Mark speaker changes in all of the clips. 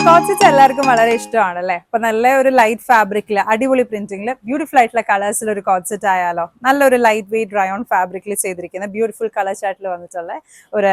Speaker 1: കോട്ട്സെറ്റ് എല്ലാവർക്കും വളരെ ഇഷ്ടമാണല്ലേ. അപ്പൊ നല്ല ഒരു ലൈറ്റ് ഫാബ്രിക്കില് അടിപൊളി പ്രിന്റിംഗില് ബ്യൂട്ടിഫുൾ ആയിട്ടുള്ള കളേഴ്സിൽ ഒരു കോട്ട്സെറ്റ് ആയാലോ. നല്ലൊരു ലൈറ്റ് വെയിറ്റ് റയോൺ ഫാബ്രിക്കിൽ ചെയ്തിരിക്കുന്ന ബ്യൂട്ടിഫുൾ കളർ ചാർട്ടിൽ വന്നിട്ടുള്ള ഒരു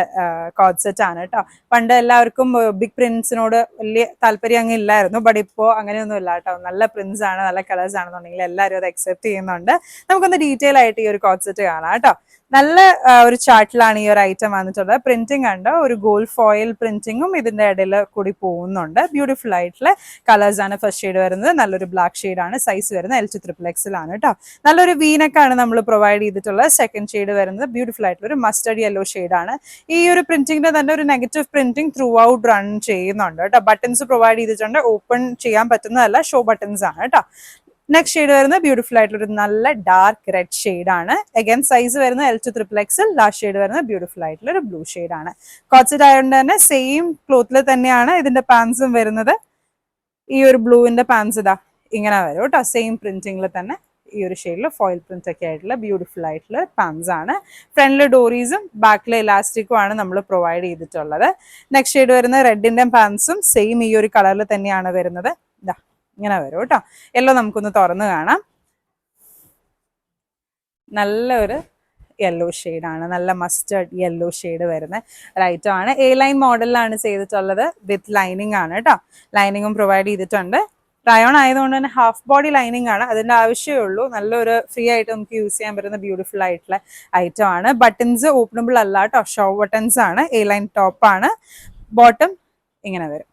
Speaker 1: കോട്ട്സെറ്റ് ആണ് കേട്ടോ. പണ്ട് എല്ലാവർക്കും ബിഗ് പ്രിന്റ്സിനോട് വലിയ താല്പര്യം അങ്ങ് ഇല്ലായിരുന്നു. ബട്ട് ഇപ്പോൾ അങ്ങനെയൊന്നും ഇല്ല കേട്ടോ. നല്ല പ്രിന്റ്സ് ആണ്, നല്ല കളേഴ്സ് ആണെന്നുണ്ടെങ്കിൽ എല്ലാവരും അത് അക്സെപ്റ്റ് ചെയ്യുന്നുണ്ട്. നമുക്കൊന്ന് ഡീറ്റെയിൽ ആയിട്ട് ഈ ഒരു കോട്ട്സെറ്റ് കാണാം കേട്ടോ. നല്ല ഒരു ചാർട്ടിലാണ് ഈ ഒരു ഐറ്റം വന്നിട്ടുള്ളത്. പ്രിന്റിംഗ് കണ്ടോ, ഒരു ഗോൾഡ് ഫോയിൽ പ്രിന്റിങ്ങും ഇതിന്റെ ഇടയിൽ കൂടി പോകുന്നുണ്ട്. ബ്യൂട്ടിഫുൾ ആയിട്ടുള്ള കളേഴ്സ് ആണ്. ഫസ്റ്റ് ഷെയ്ഡ് വരുന്നത് നല്ലൊരു ബ്ലാക്ക് ഷെയ്ഡ് ആണ്. സൈസ് വരുന്നത് L to XXL ആണ് കേട്ടോ. നല്ലൊരു വീനക്കാണ് നമ്മൾ പ്രൊവൈഡ് ചെയ്തിട്ടുള്ളത്. സെക്കൻഡ് ഷെയ്ഡ് വരുന്നത് ബ്യൂട്ടിഫുൾ ആയിട്ടുള്ള ഒരു മസ്റ്റർഡ് യെല്ലോ ഷെയ്ഡ് ആണ്. ഈ ഒരു പ്രിന്റിംഗിന്റെ തന്നെ ഒരു negative printing through out run ചെയ്യുന്നുണ്ട് കേട്ടോ. ബട്ടൺസ് പ്രൊവൈഡ് ചെയ്തിട്ടുണ്ട്. ഓപ്പൺ ചെയ്യാൻ പറ്റുന്നതല്ല, ഷോ ബട്ടൺസ് ആണ് കേട്ടോ. നെക്സ്റ്റ് ഷെയ്ഡ് വരുന്നത് ബ്യൂട്ടിഫുൾ ആയിട്ടുള്ള ഒരു നല്ല ഡാർക്ക് റെഡ് ഷെയ്ഡ് ആണ്. അഗൈൻ സൈസ് വരുന്നത് L to XXL. Last shade വരുന്നത് ബ്യൂട്ടിഫുൾ ആയിട്ടുള്ള ഒരു ബ്ലൂ ഷെയ്ഡ് ആണ്. കോട്ട്സെറ്റ് ആയതുകൊണ്ട് തന്നെ സെയിം ക്ലോത്തിൽ തന്നെയാണ് ഇതിന്റെ പാൻസും വരുന്നത്. ഈ ഒരു ബ്ലൂവിന്റെ പാൻസ് ഇതാ ഇങ്ങനെ വരും കേട്ടോ. സെയിം പ്രിന്റിംഗിൽ തന്നെ ഈ ഒരു ഷെയ്ഡിൽ ഫോയിൽ പ്രിന്റ് ഒക്കെ ആയിട്ടുള്ള ബ്യൂട്ടിഫുൾ ആയിട്ടുള്ള പാൻസ് ആണ്. ഫ്രണ്ടില് ഡോറീസും ബാക്കിലെ ഇലാസ്റ്റിക്കും ആണ് നമ്മൾ പ്രൊവൈഡ് ചെയ്തിട്ടുള്ളത്. നെക്സ്റ്റ് ഷെയ്ഡ് വരുന്ന റെഡിന്റെ പാൻസും സെയിം ഈ ഒരു കളറിൽ തന്നെയാണ് വരുന്നത്. ഇതാ ഇങ്ങനെ വരും കേട്ടോ. യെല്ലോ നമുക്കൊന്ന് തുറന്ന് കാണാം. നല്ലൊരു യെല്ലോ ഷെയ്ഡാണ്, നല്ല മസ്റ്റേർഡ് യെല്ലോ ഷെയ്ഡ് വരുന്ന ഒരു ഐറ്റം ആണ്. എ ലൈൻ മോഡലിലാണ് ചെയ്തിട്ടുള്ളത്. വിത്ത് ലൈനിങ് ആണ് കേട്ടോ. ലൈനിങ്ങും പ്രൊവൈഡ് ചെയ്തിട്ടുണ്ട്. റയോൺ ആയതുകൊണ്ട് തന്നെ ഹാഫ് ബോഡി ലൈനിങ് ആണ്, അതിന്റെ ആവശ്യമേ ഉള്ളൂ. നല്ലൊരു ഫ്രീ ആയിട്ട് നമുക്ക് യൂസ് ചെയ്യാൻ പറ്റുന്ന ബ്യൂട്ടിഫുൾ ആയിട്ടുള്ള ഐറ്റം ആണ്. ബട്ടൺസ് ഓപ്പണബിൾ അല്ല കേട്ടോ, ഷോ ബട്ടൺസ് ആണ്. എ ലൈൻ ടോപ്പ് ആണ്. ബോട്ടം ഇങ്ങനെ വരും.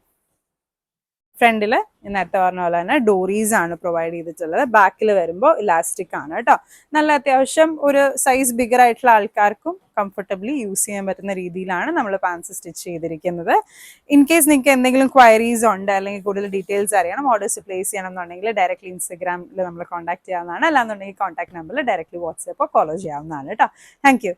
Speaker 1: ഫ്രണ്ടില് നേരത്തെ പറഞ്ഞ പോലെ തന്നെ ഡോറീസ് ആണ് പ്രൊവൈഡ് ചെയ്തിട്ടുള്ളത്. ബാക്കിൽ വരുമ്പോൾ ഇലാസ്റ്റിക് ആണ് കേട്ടോ. നല്ല അത്യാവശ്യം ഒരു സൈസ് ബിഗർ ആയിട്ടുള്ള ആൾക്കാർക്കും കംഫർട്ടബിളി യൂസ് ചെയ്യാൻ പറ്റുന്ന രീതിയിലാണ് നമ്മൾ പാൻസ് സ്റ്റിച്ച് ചെയ്തിരിക്കുന്നത്. ഇൻ കേസ് നിങ്ങൾക്ക് എന്തെങ്കിലും ക്വയറീസ് ഉണ്ട് അല്ലെങ്കിൽ കൂടുതൽ ഡീറ്റെയിൽസ് അറിയണം, ഓർഡേഴ്സ് പ്ലേസ് ചെയ്യണം എന്നുണ്ടെങ്കിൽ ഡയറക്റ്റ്ലി ഇൻസ്റ്റഗ്രാമിൽ നമ്മൾ കോൺടാക്ട് ചെയ്യാവുന്നതാണ്. അല്ലാന്നുണ്ടെങ്കിൽ കോൺടാക്ട് നമ്പറിൽ ഡയറക്റ്റ്ലി വാട്സ്ആപ്പോ ഫോളോ ചെയ്യാവുന്നതാണ് കേട്ടോ. Thank you.